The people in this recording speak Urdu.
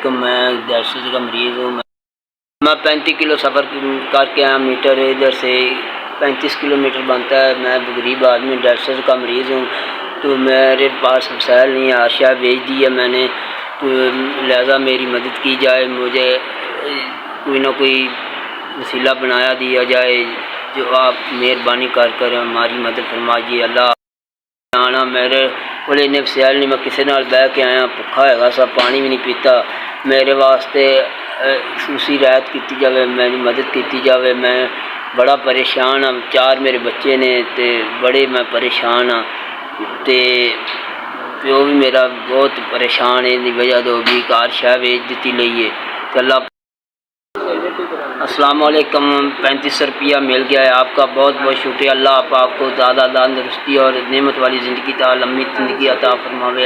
علیکم، میں ڈائبٹیز کا مریض ہوں۔ میں 35 کلو سفر کر کے آیا، میٹر ادھر سے 35 کلومیٹر بنتا ہے۔ میں غریب آدمی ڈائبٹیز کا مریض ہوں، تو میرے پاس وسائل نہیں ہے۔ اشیاء بیچ دی ہے میں نے، تو لہذا میری مدد کی جائے، مجھے کوئی نہ کوئی وسیلہ بنایا دیا جائے، جو آپ مہربانی کر ہماری مدد فرمائیے۔ اللہ آنا میرے کو وسائل نہیں، میں کسی نال بہ کے آیا، بھکھا ہے سا، پانی بھی نہیں پیتا۔ میرے واسطے خصوصی رعایت کی جائے، میری مدد کی جائے۔ میں بڑا پریشان ہاں، 4 میرے بچے نے تے بڑے میں پریشان ہاں، تے پیو بھی میرا بہت پریشان ہے، دی وجہ تو بھی کار شاہ بیچ دیتی لئیے۔ اللہ السلام علیکم، 3500 روپیہ مل گیا ہے، آپ کا بہت بہت شکریہ۔ اللہ آپ کو زیادہ تندرستی اور نعمت والی زندگی لمبی زندگی عطا فرماوے۔